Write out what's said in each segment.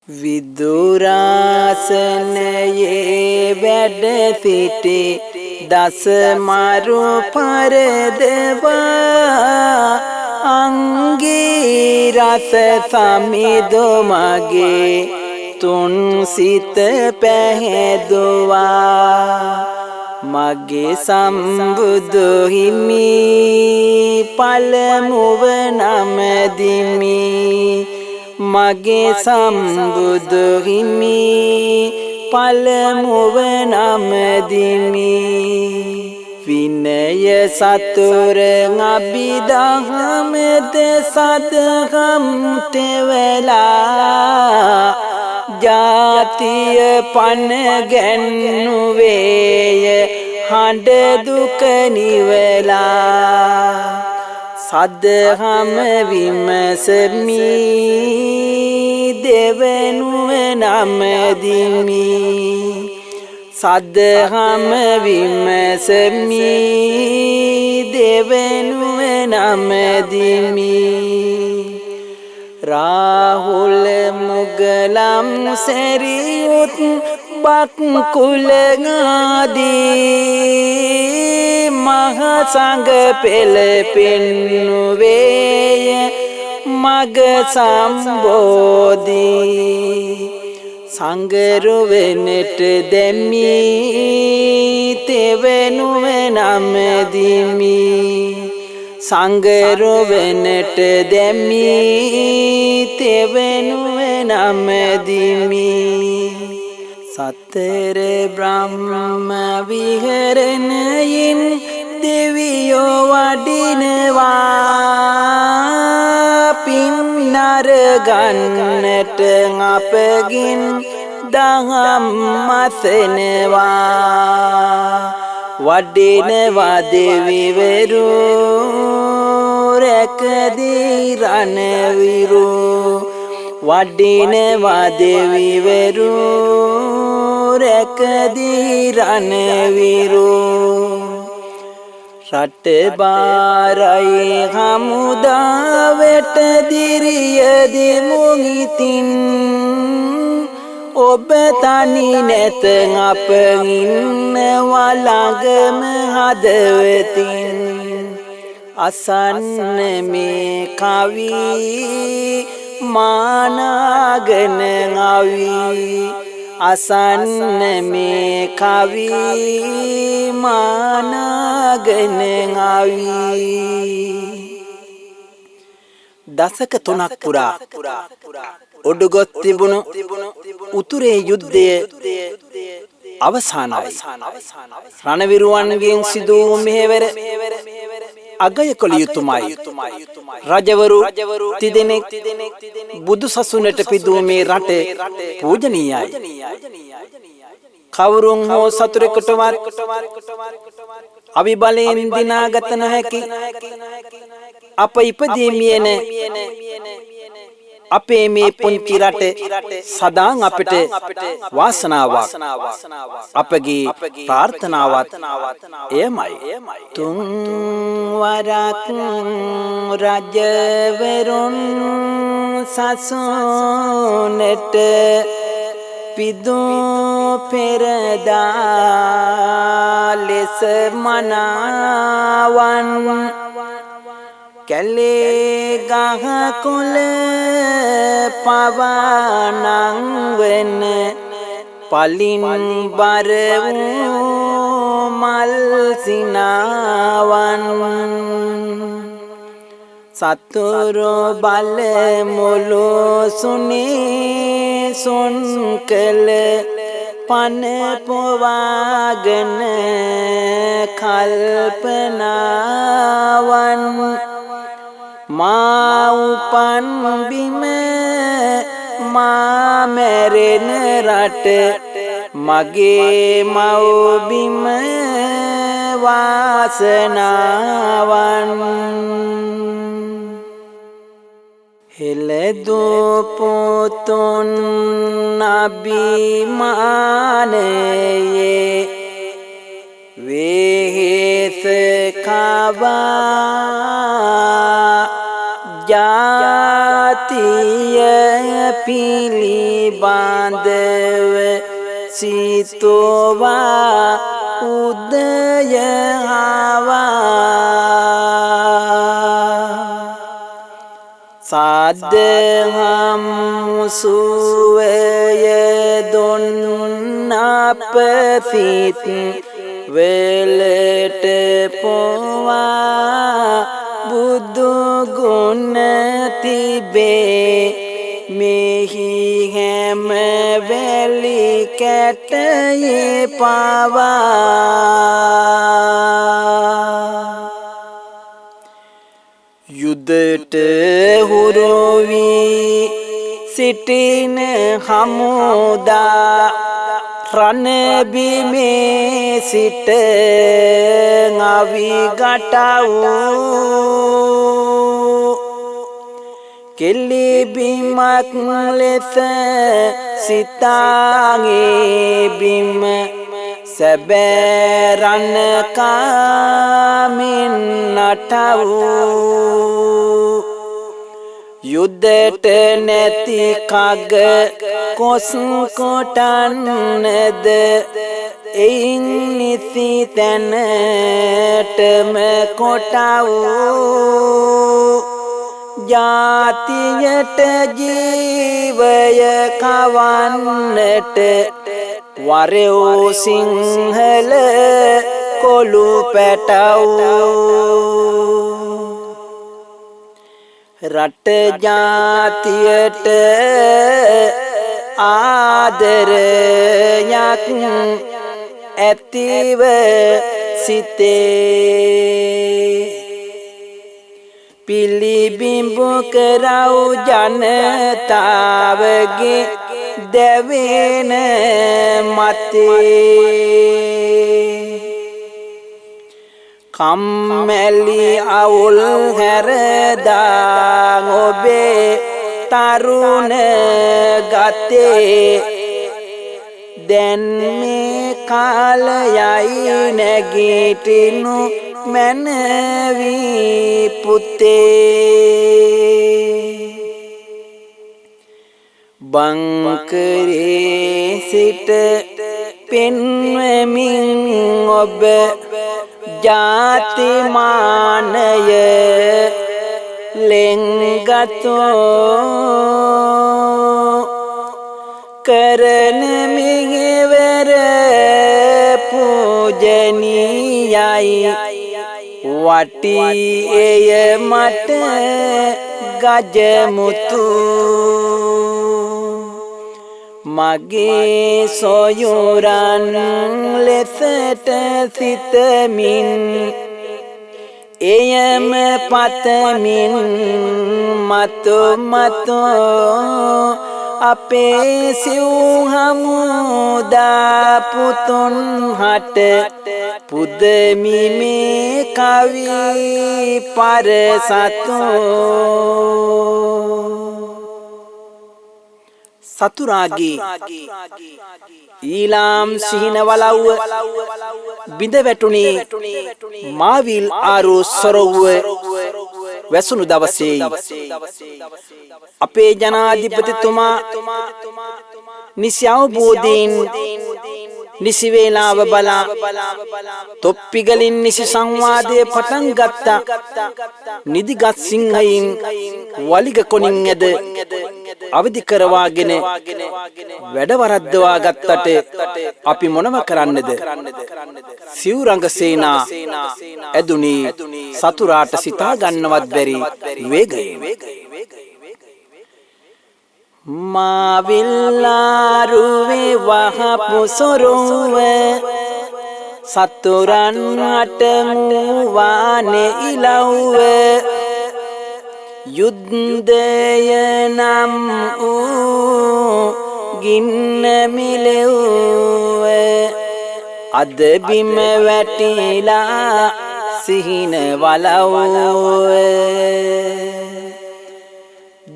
විදුරාසනයේ වැඩ සිටි දස මරු පරදවා අංගී රස සමිදු මගේ තුන් සිත පැහැදුවා මගේ සම්බුදු හිමි පළමුව නමදිමි මගේ සම්බුදු හිමි පළමුව නමදිමි විනය සතුර අභිදහමද සදහම් තෙවලා ජාතිය පන ගැන්නුවේය හඬ දුක නිවලා සදහම විමසමි දෙවනුව නමදිමි සදහම විමසමි දෙවනුව නමදිමි රාහුල මුගලම් සැරියුත් බක්කුල ආදී මහ සංඝ පෙළ පෙන්නුවේය මග සම්බෝධි සංගරුවෙනට දෙමි තෙවනුව නමදිමි සංගරුවෙනට දෙමි තෙවනුව නමදිමි සතර බ්‍රහ්ම විහරණයින් දෙවියෝ වඩිනවා පින් නරගන්නට අපගින් දහම් මසනවා වඩිනවා දෙවිවරු රැකදී රණවිරු වඩිනවා දෙවිවරු රැකදී රණවිරු රට බාරයි හමුදාවට දිරියදි මුහිතින් ඔබ තනි නැත අප ඉන්නවා ළඟම හදවතින් අසන්න මේ කවි මානාගෙන අවි අසන්න මේ කවි මානාගෙන අවි දසක 3ක් පුරා ඔඩුගොත් තිබුණු උතුරේ යුද්ධය අවසానයි රණවිරුවන්ගෙන් සිදු වූ මෙහෙවර අගය කළ යුතුමයි රජවරු තිදෙනෙක් බුදු සසුනට පිදූ මේ රට පූජනීයයි කවුරුන් හෝ සතුරෙකුටවත් අවිබලයෙන් දිනාගත නොහැකි අප ඉපදීමියන අපේ මේ පුංචි රට සදාන් අපට වාසනාවක් අපගේ ප්‍රාර්ථනාවත් එයමයි තුන් වරක් රජවරුන් සසුනට පිදූ පෙරදා ලෙස මනාවන් කැලේ ගහ කුල පවනං වෙන පලින් බර වූ මල් සිනාවන් සතුරු බල මුළු සුනේ සොන් කළ පන පොවාගෙන කල්පනාවන් මා උපන් බිම මා මැරෙන රට මගේ මව් බිම වාසනාවන් හෙළදූපුතුන් අභිමානයේ වෙහෙස කවා ජාති පිළිබඳව සිතෝවා උදය සාදහම් සුවය දුන්න අප සිත වෙලට පොවා බුදු ගුණ තිබේ මෙහි හැම වැලි කැටයේ පවා යුදට හුරු වී සිටින හමුදා රණබිමේ සිට අවි ගටවූ කෙලිබිමක් ලෙස සිතාගේ බිම සැබෑ රණකාමින් නටවූ යුද්ධට නැති කග කොස් කොටන්නද එයින් නිසි තැනටම කොටවූ ජාතියට ජීවය කවන්නට වරයෝ සිංහල කොළු පැටවූ රට ජාතියට ආදරයක් ඇතිව සිතේ පිළිබිඹු කරව් ජනතාවගේ දැවෙන මතේ කම්මැලි අවුල් හැරදා ඔබේ තරුණ ගතේ දැන් මේ කාලයයි නැගිටිනු මැනවි පුතේ බංකරේ සිට පෙන්වමින් ඔබ ජාතිමානය ලෙන්ගතෝ කරන මිගෙවර පූජනීයයි වටි එය මට ගජමුතු මගේ සොයුරන් ලෙසට සිතමින් එයම පතමින් මතු අපේ සිව් හමුදා පුතුන් හට පුදමි මේ කවි පරසතෝ සතුරාගේ ඊලාම් සිහින වලව්ව බිඳ වැටුනේ මාවිල් ආරෝ සොරව්ව වැසුණු දවසේ අපේ ජනාධිපතිතුමා නිසි අවබෝධයෙන් නිසි වේලාව බලා තොප්පිගලින් නිසි සංවාදයේ පටන් ගත්තා නිදිගත් සිංහයින් වලිග කොණින් ඇද අවදි කරවාගෙන වැඩ වරද්දවා ගත්තට අපි මොනව කරන්නද සිව්රංග සේනා ඇදුනි සතුරාට සිතා ගන්නවත් බැරි වේගයෙන් මාවිල්ලාරුවේ වහපු සොරුව සතුරන් හටමුවානේ ඉලව්ව යුද්ධය නම් වූ ගින්න මිලෙව්ව අද බිම වැටිලා සිහින වලව්ව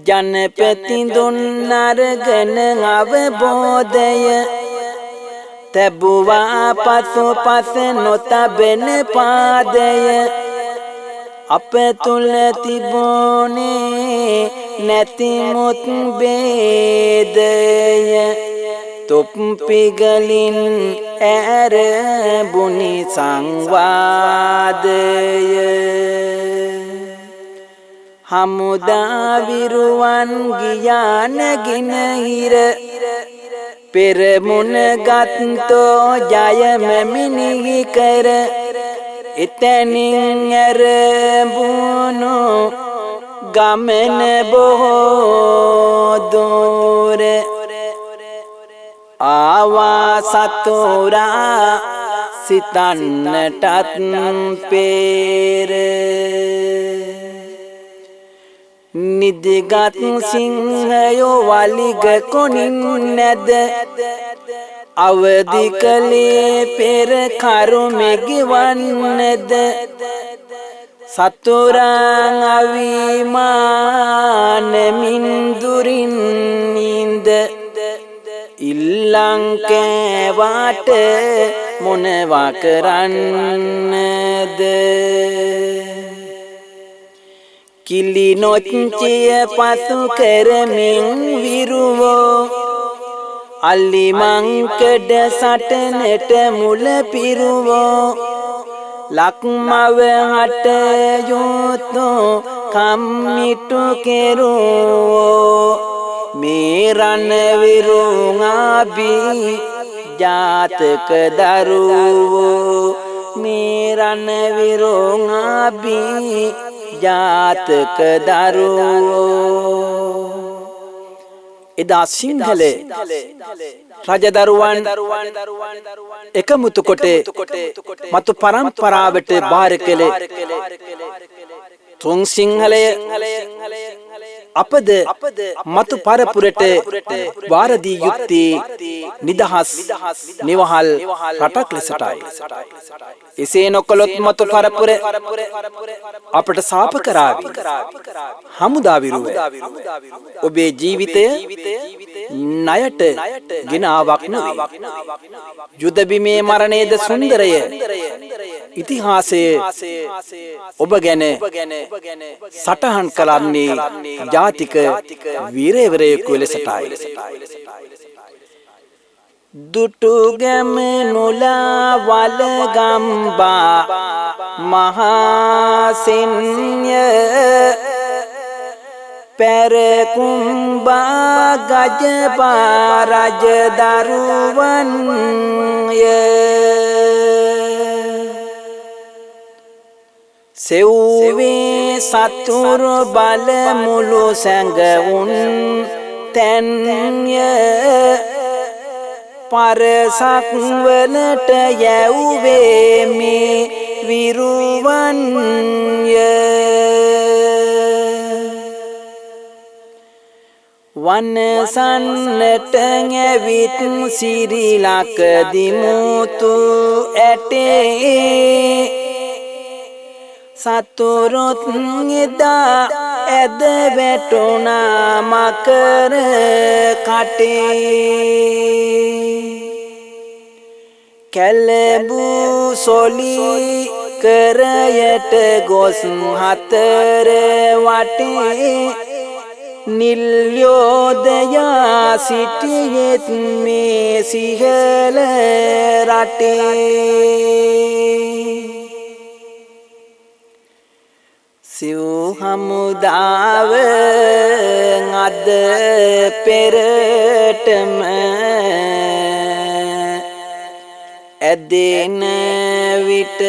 ජනපති දුන්නරගෙන අවබෝධය තැබුවා පසු පස නොතබෙන පාදය අප තුල තිබුණේ නැති මුත් බේදය තොප්පිගලින් ඇරබුනි සංවාදය හමුදා විරුවන් ගියානගින හිර පෙරමුණ ගත්තෝ ජය මෙමිනි කර එතනින් ඇරබුණු ගමන බොහෝ දුර ආවා සතුරා සිතන්නටත් පෙර නිදිගත් සිංහයෝ වලිග කොනින් නැද අවදි කලේ පෙර කරුමෙගිවන්නද සතුරන් අවිමානමින් දුරින් නින්ද ඉල්ලංකෑවාට මොනවා කරන්නද කිලි නොච්චිය පසු කරමින් විරුවෝ අල්ලිමංකඩ සටනට මුල පිරුවෝ ලක්මව හට යුතු කම්මිටු කෙරුවෝ මේ රණ විරුංආබී ජාතක දරුවෝ මේ රණ විරුංආබී ජාතක දරුවෝ එදා සිංහලේ රජදරුවන් එකමුතු කොට මතු පරම්පරාවට බාර කළේ තුන් සිංහලය අපද මතු පරපුරට වාරදී යුත්තේ නිදහස් නිවහල් රටක් ලෙසටයි. එසේ නොකළොත් මතු පරපුර අපට සාප කරාවි. හමුදා විරුව ඔබේ ජීවිතය ණයට ගෙනාවක් නොවේ. යුද බිමේ මරණයේද සුන්දරය ඉතිහාසයේ ඔබ ගැන සටහන් කරන්නේ ජාතික වීරවරයෙකු ලෙසටයි. දුටුගැම නුලා වලගම්බා මහාසින්ය පැරකුම්බා ගජබා රජදරුවන්ය සෙව්වේ සතුරු බල මුළු සැඟවුන් තැන්ය පරසක් වලට යැව්වේ මේ විරුවන්ය වනසන්නට ඇවිත් සිරිලක දිමුතු ඇටේ සතුරුත් එදා ඇද වැටුණා මකර කටේ කැලඹූ සොලි කරයට ගොස් හතර වටේ නිල්යෝදයා සිටියෙත් මේ සිහල රටේ සිව් හමුදාව අද පෙරටම ඇදෙන විට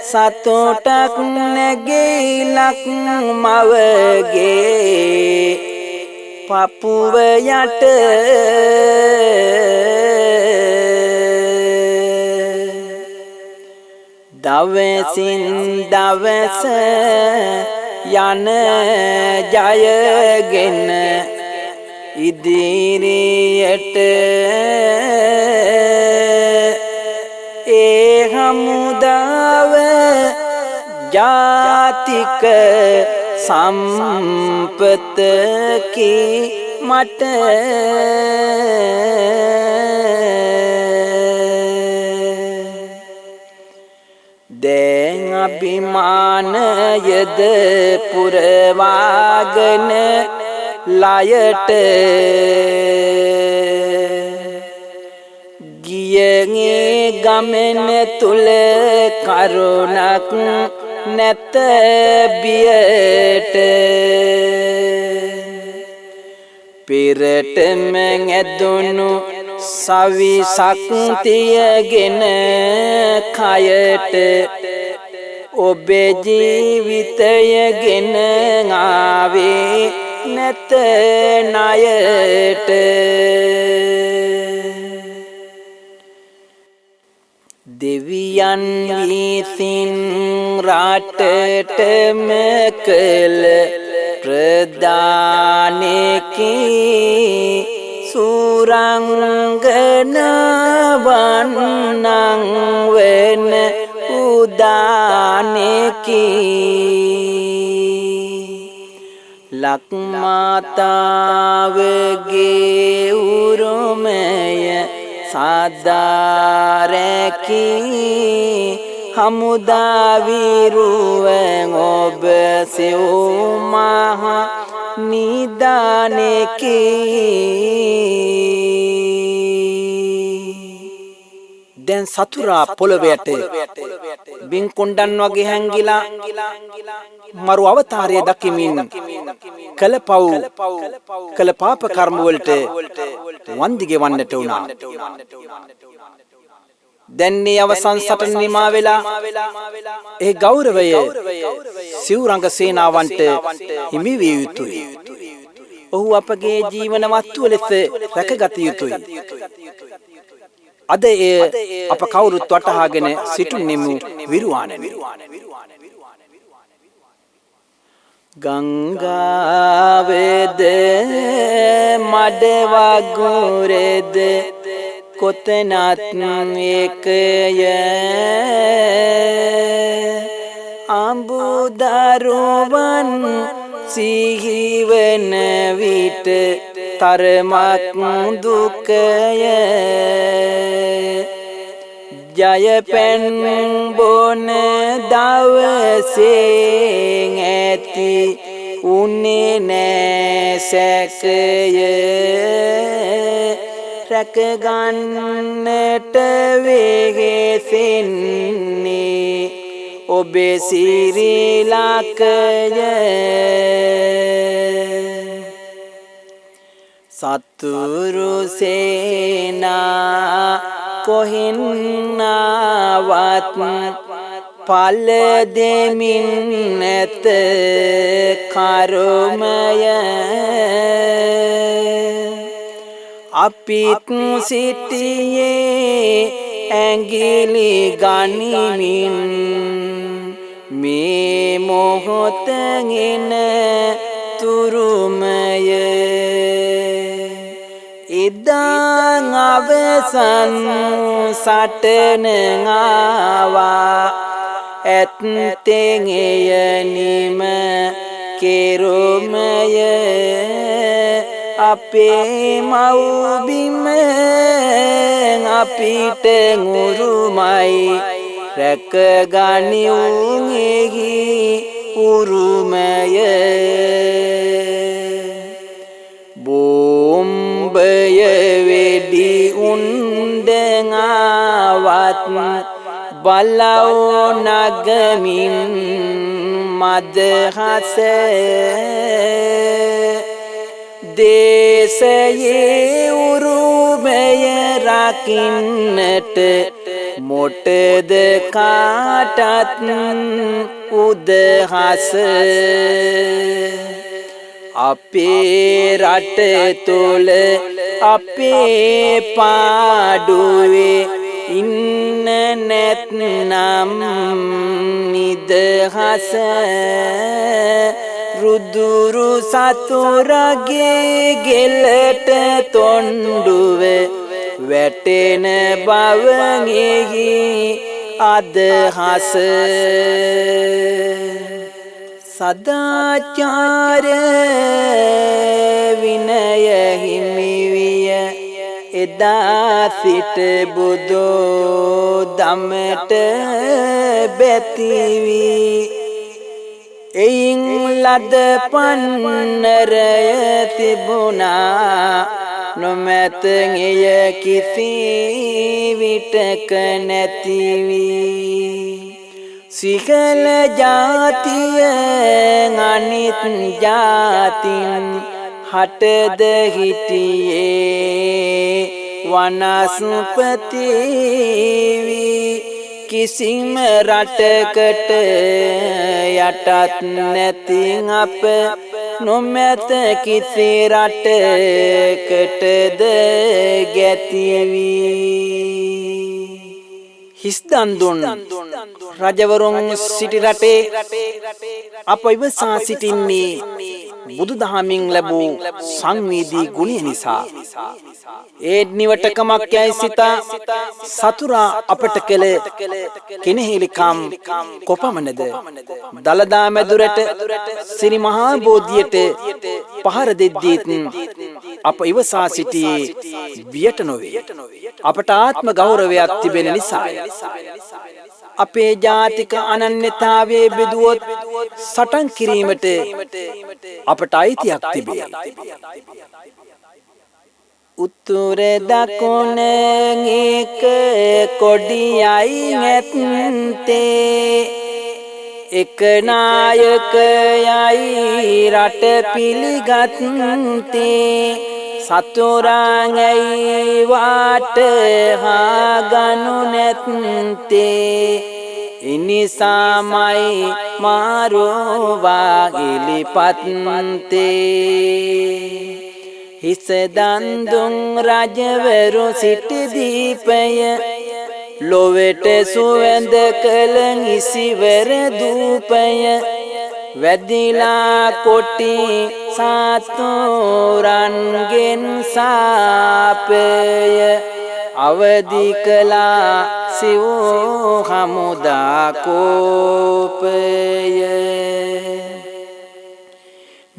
සතුටක් නැගීලක් මවගේ පපුව යට දවසින් දවස යන ජයගෙන ඉදිරියට ඒ හමුදාව ජාතික සම්පතකි මට දැන් මානයද පුරවාගෙන ලයට ගියගේ ගමන තුල කරුණක් නැත බියට පෙරටම ඇදුණු සවිසක් තියගෙන කයට ඔබේ ජීවිතයගෙන ආවේ නැත ණයට දෙවියන් විසින් රටටම කළ ප්‍රදානෙකි සුරංගනාවන් නං වෙන උදානෙකි ලක්මාතාවගේ උරුමය සාදාරැකි හමුදාවිරුවෙන් ඔබ සිව්මහ නිදානෙකි දැන් සතුරා පොළොවට බින් කොණ්ඩන් වගේ හැංගිලා මරු අවතාරය දකිමින් කළ පව් කළ පාප කර්ම වලට වන්දිගේ වන්නට උනා. දැන් මේ අවසන් සටන නිමා වෙලා ඒ ගෞරවය සිව්රංග සේනාවන්ට හිමි විය යුතුයි. ඔහු අපගේ ජීවන වස්තුව ලෙස රැකගත යුතුයි. අද එය අප කවුරුත් වටහාගෙන සිටින්නෙමු විරුවාණනි. ගංගාවේද මඩ වගුරේද කොතනත් එකය අඹුදරුවන් සිහිවන විට තරමක් දුකය ජය පැන් බොන දවසේ ඇති උන්නේ නෑ සැකය රැකගන්නට වෙහෙසෙන්නේ ඔබේ සිරිලකය සතුරු සේනා කොහෙන්නාවත් පල දෙමින් නැත කරුමය අපිත් සිටියේ ඇඟිලි ගනිමින් මේ මොහොතගෙන තුරුමය ඉදං අවසන් සටන ආවා ඇත්තෙන් එය නිම කෙරුමය අපේ මව්බිම අපිට උරුමයි රැකගනිවුන්ෙහි උරුමය බෝම්බය වෙඩි උණ්ඩාවත් බලව නගමින් මදහස දේශයේ උරුමය රකින්නට මොටද කාටත් උදහස අපේ රට තුල අපේ පාඩුවේ ඉන්න නැත්නම් නිදහස රුදුරු සතුරගේ ගෙලට තොණ්ඩුව වැටෙන බවෙහි අදහස සදාචාර විනය හිමි විය එදා සිට බුදු දමට බැතිවි එයින් ලද පන්නරය තිබුණා නොමැත එය කිසි විටක නැතිවි සිකල ජාතිය අනිත් ජාතින් හටද හිටියේ වනස්පතිවි කිසිම රටකට යටත් නැති අප නොමැත කිසි රටකටද ගැතිවි හිස්දන් දුන් රජවරුන් සිටි රටේ අප ඉවසා සිටින්නේ බුදුදහමින් ලැබූ සංවේදී ගුණය නිසා ඒ නිවටකමක් යයි සිතා සතුරා අපට කළ කෙනෙහිලිකම් කොපමණද දලදා මැදුරට සිරි මහා බෝධියට පහර දෙද්දීත් අප ඉවසා සිටියේ බියට නොවේ අපට ආත්ම ගෞරවයක් තිබෙන නිසාය අපේ ජාතික අනන්‍යතාවයේ බෙදුවොත් සටන් කිරීමට අපට අයිතියක් තිබේ උතුර දකුණ එක කොඩියයි නැත්තේ එක නායකයයි රට පිළිගත්තේ සතුරාංගයි වාට හාගනු නැත්තේ ඉනිසාමයි මාරුවා ඉලිපත්තේ හිස දන් දුන් රජවරු සිටි දීපය ලොවට සුවඳ කළ ඉසිවර දූපය වැදිලා කොටි සතුරන්ගෙන් සාපය අවදි කළා සිව් හමුදා කෝපය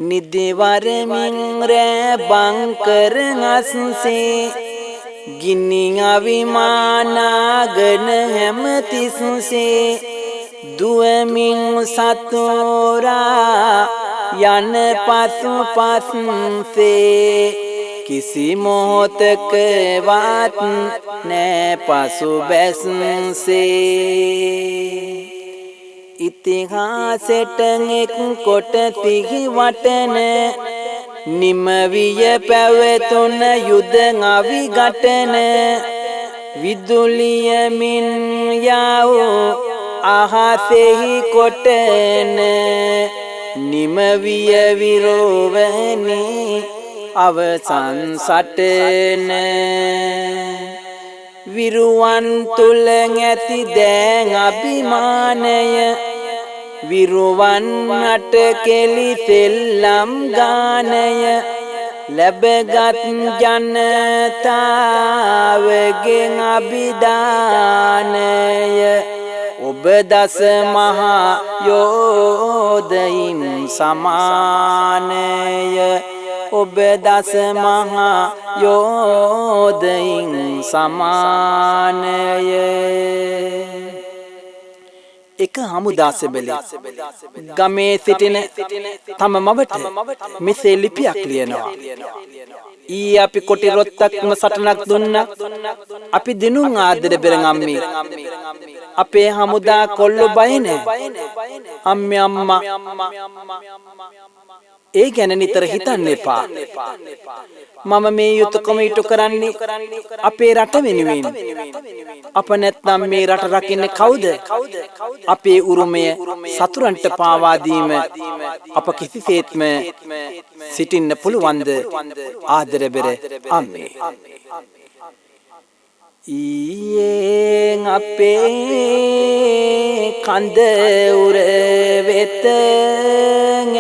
නිදිවරමින් රෑ බංකර අස්සේ ගිනි අවිමානාගෙන හැමතිස්සේ දුවමින් සතුරා යන පසු පස්සේ කිසි මොහොතකවත් නෑ පසු බැස්සේ ඉතිහාසෙට එක් කොට තිහි වටන නිමවිය පැවතුන යුද අවිගටන විදුලියමින් යවූ අහසෙහි කොටන නිමවිය විරෝවනි අවසන් සටන විරුවන් තුල ඇති දැන් අභිමානය විරුවන් අට කෙලි තෙල්ලම් ගානය ලැබගත් ජනතාවගෙන් අභිදානය ඔබ දස මහා යෝධයින් සමානය ඔබ දස මහා යෝධයින් සමානය එක හමුදා සෙබළෙක් ගමේ සිටින තම මවට මෙසේ ලිපියක් ලියනවා ඊ අපි කොටි රොත්තක්ම සටනක් දුන්නා අපි දිනුම් ආදර බෙරගම්මි අපේ හමුදා කොල්ලෝ බය නැහැ අම්මේ අම්මා ඒ ගැන නිතර හිතන්න එපා මම මේ යුතුයකම ඉටු කරන්නේ අපේ රට වෙනුවෙන් අප නැත්නම් මේ රට රකින්නේ කවුද අපේ උරුමය සතුරන්ට පාවා දීම අප කිසිසේත්ම සිටින්න පුළුවන්ද ආදර බෙර අම්මේ ඊයේ අපේ කඳ උර වෙත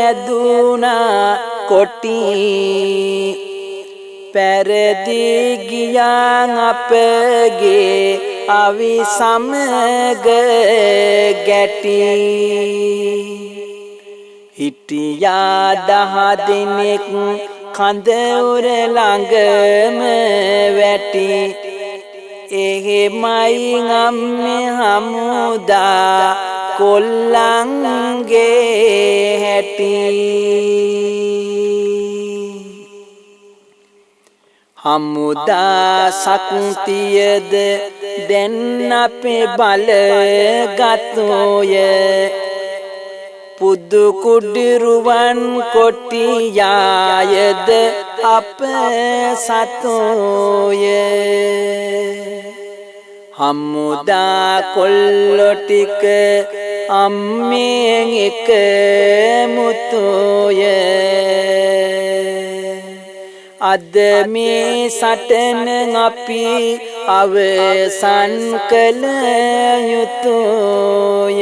ඇදුනා කොටි පෙරදි ගියන් අපගේ අවි සමග ගැටි හිටියා 10 දිනෙක කඳ උර ළඟම වැටි වැටි එහෙමයි අම්මේ හමුදා කොල්ලන්ගේ හැටි හමුදා ශක්තියද දැන් අපේ බලගතෝය පුදු කුඩිරුවන් කොටියායද අප සතෝය හමුදා කොල්ලෝ ටික අම්මෙන් එක මුතෝය අද මේ සටන අපි අවසන් කළ යුතුය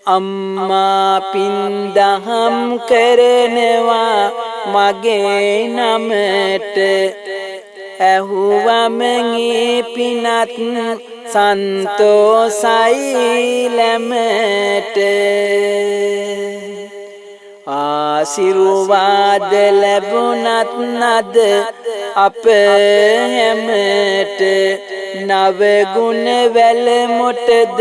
අම්මා පින්දහම් කරනවා මගේ නමට ඇහුවමගේ පිනත් සන්තෝසයි ලැමට ආශිර්වාද ලැබුණත් නද අප හැමට නව ගුණ වැල මොටද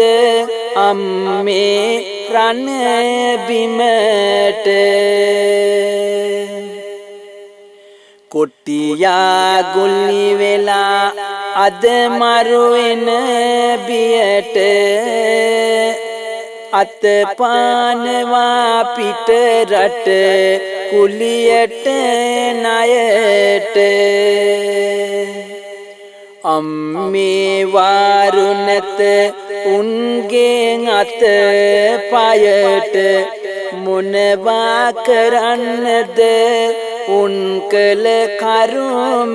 අම්මේ රණ බිමට කොටියා ගුලි වෙලා අද මරු වෙන බියට අත පානවා පිට රට කුලියට ණයට අම්මේ වාරු නැත උන්ගේ අත පයට මොනවා කරන්නද උන් කළ කරුමයට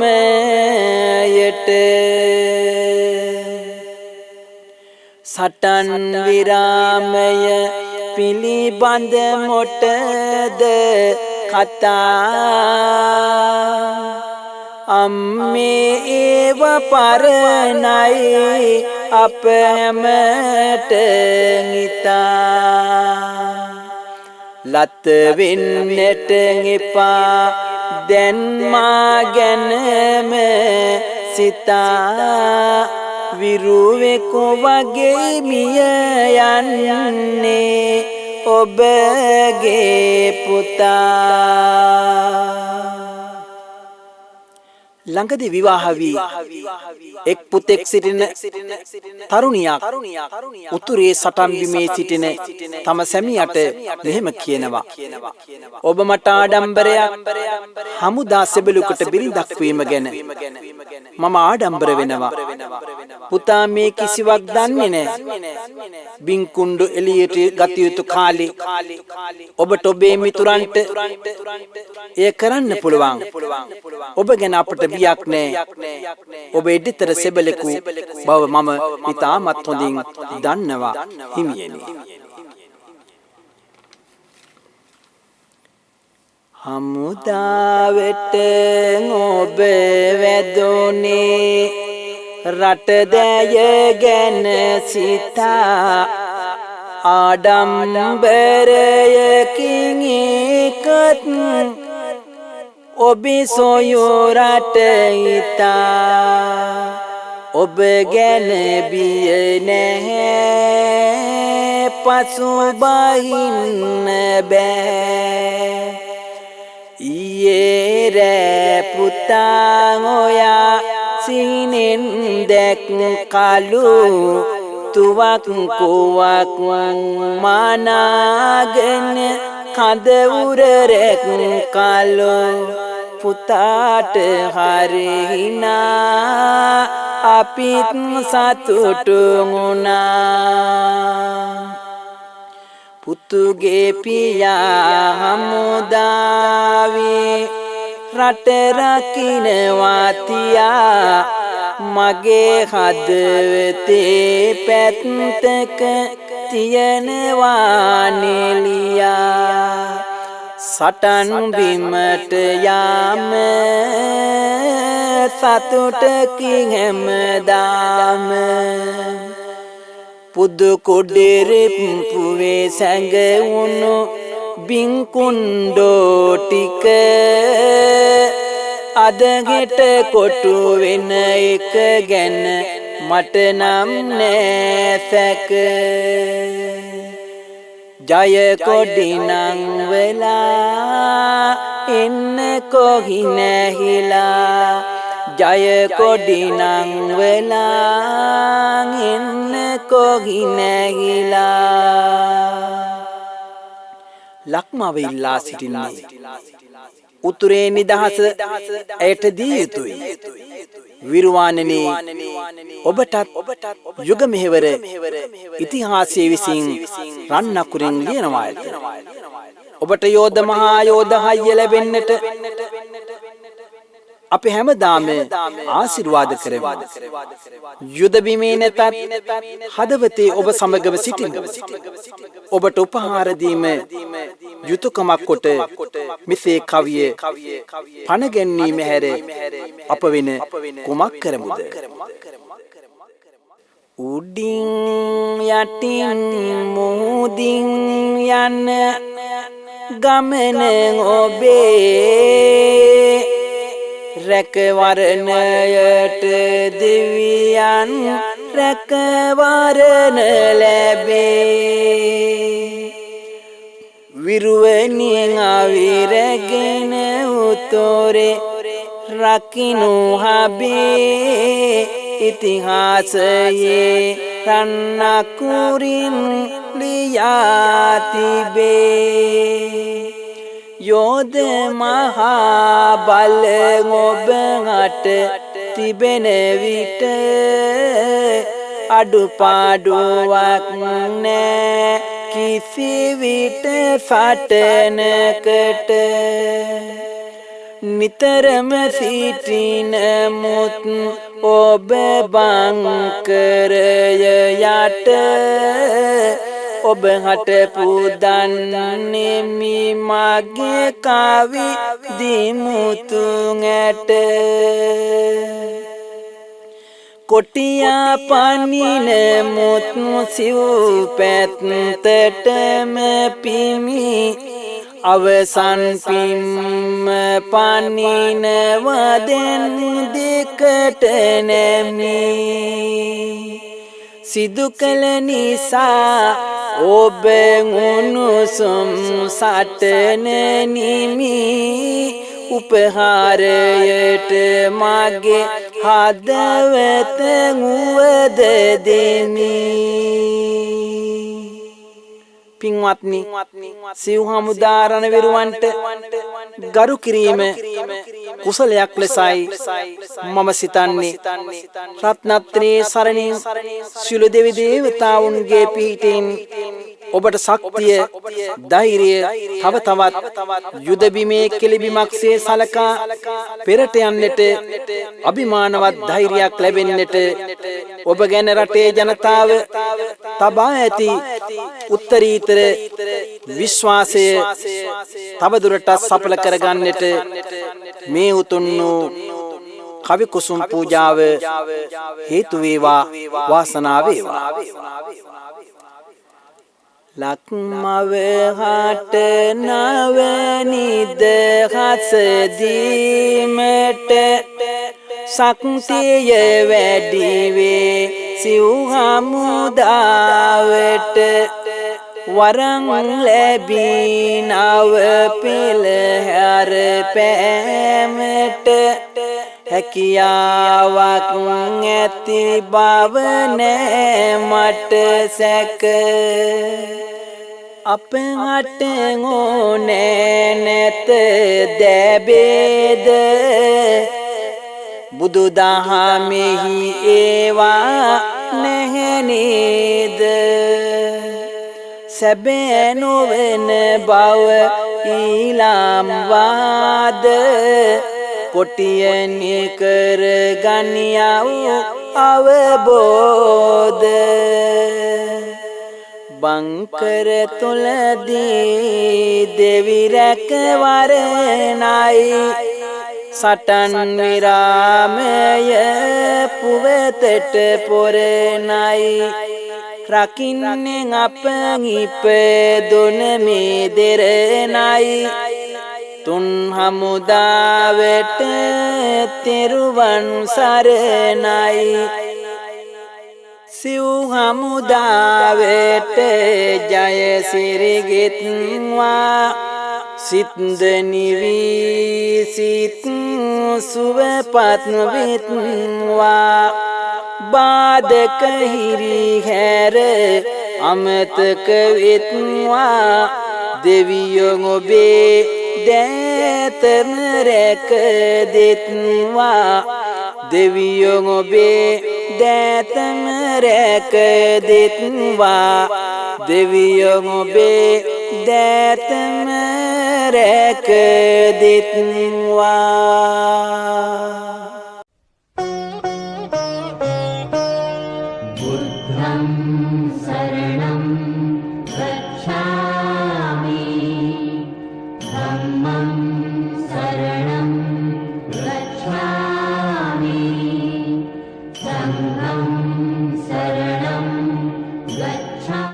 සටන් විරාමය පිළිබඳ මොටද කතා අම්මේ ඒව පරණයි අප හැමට හිතා ලත් වෙන්නට එපා දැන් මා ගැනම සිතා විරුවෙකු වගේ මිය යන්නේ ඔබගේ පුතා ළඟදී විවාහ වී එක් පුතෙක් සිටින තරුණියක් උතුරේ සටන් බිමේ සිටින තම සැමියාට මෙහෙම කියනවා ඔබ මට ආඩම්බරයක් හමුදා සෙබළුකට බිරිඳක් වීම ගැන මම ආඩම්බර වෙනවා පුතා මේ කිසිවක් දන්නේ නැහැ බින්කුණ්ඩු එළියට ගත යුතු කාලේ ඔබට ඔබේ මිතුරන්ට එය කරන්න පුළුවන් ඔබ ගැන අපට බියක් නැහැ ඔබ එඩිතර සෙබළෙකු බව මම ඉතාමත් හොඳින් දන්නවා හිමියනි හමුදාවට ඔබ වැදුනේ රට දැය ගැන සිතා ආඩම්බරයකින් එකත් ඔබ සොයෝ රට හිතා ඔබ ගැන බිය නැහැ පසු බහින්න බෑ ඊයේ රෑ පුතා ඔයා සිහිනෙන් දැක් කලු තුවක් කුවක් මනාගෙන කඳ උර රැක් කලු පුතාට හරිනා අපිත් සතුටු වුණා පුතුගේ පියා හමුදාවේ රට රකින්නවා තියා මගේ හදවතේ පැත්තක තියනවා නෙලියා සටන් බිමට යාම සතුටකින් හැමදාම පුදු කුඩිරිප්පුවේ සැඟවුණු බින්කුණ්ඩෝ ටික අදගෙට කොටු වෙන එක ගැන මට නම් නෑසැක ජය කොඩිනං වෙලා එන්න කොහි නැහිලා ජය කොඩිනං වෙලා එන්න කොහි නැහිලා ලක්මාව ඉල්ලා සිටින්නේ උතුරේ නිදහස ඇයට දී යුතුයි විරුවාණනි ඔබටත් යුග මෙහෙවර ඉතිහාසයේ විසින් රන් අකුරින් ලියනවා ඇත ඔබට යෝධ මහා යෝධ හයිය ලැබෙන්නට අපි හැමදාම ආශිර්වාද කරමු යුද බිමේ නැතත් හදවතේ ඔබ සමගව සිටින්න ඔබට උපහාර දීම යුතුයකමක් කොට මෙසේ කවිය පණ ගැනීම හැර අප වෙන කුමක් කරමුද උඩින් යටින් මුහුදින් යන ගමන ඔබේ රැකවරණයට දෙවියන් රැකවරණ ලැබේ විරුවනින් අවිරගෙන උතොරේ රකින්නු හබේ ඉතිහාසයේ රන් අකුරින් ලියා තිබේ යෝධ මහා බල ඔබට තිබෙන විට අඩුපාඩුවක් නෑ කිසි විට සටනකට නිතරම සිටින මුත් ඔබ බංකරය යට ඔබ හට පුදන්නෙමි මගේ කවි දිමුතුන් ඇට කොටියා පනින මුත් සිව් පැත්තටම පිමි අවසන් පිම්ම පනිනවදෙන් දෙකට නැමි සිදු කළ නිසා ඔබ උණුසුම් සටන නිමි උපහාරයට මගේ හදවත උවද දෙමි පින්වත්නි සිව් හමුදා රණවිරුවන්ට ගරු කිරීම කුසලයක් ලෙසයි මම සිතන්නේ රත්නත්‍රයේ සරණින් සියලු දෙවි දේවතාවුන්ගේ පිහිටින් ඔබට ශක්තිය ධෛර්යය තව තවත් යුද බිමේ කෙලිබිමක්සේ සලකා පෙරට යන්නට අභිමානවත් ධෛර්යයක් ලැබෙන්නට ඔබ ගැන රටේ ජනතාව තබා ඇති උත්තරීතර විශ්වාසය තවදුරටත් සඵල කරගන්නට මේ උතුම් වූ කවි කුසුම් පූජාව හේතු වේවා වාසනාව වේවා ලක්මව හට නවනිද හසදීමට ශක්තිය වැඩි වේ සිව් හමුදාවට වරන් ලැබී නව පෙළහැර පෑමට හැකියාවක් ඇති බව නෑ මට සැක අප හට ඕනෑ නැත දැබේද බුදු දහමෙහි ඒවා නැහැ නේද සැබෑ නොවන බව ඊළාම් වාද කොටියෙන් කර ගනියව් අවබෝධ බංකර තුලදී දෙවි රැකවරණයි සටන් විරාමය පුවතට පොරණයි රකින්නේ අප ඉපදුන මේ දෙරණයි තුන් හමුදාවට තෙරුවන් සරණයි සිව් හමුදාවට ජය සිරිගෙත්වා සිත් නිවි සිත් සුවපත් වෙත්වා බාධක හිරි හැර අමතක වෙත්වා දෙවියෝ ඔබේ දෑතම රැක දෙත්වා දෙවියෝ ඔබේ දෑතම රැක දෙත්වා දෙවියෝ ඔබේ දෑතම රැක දෙත්වා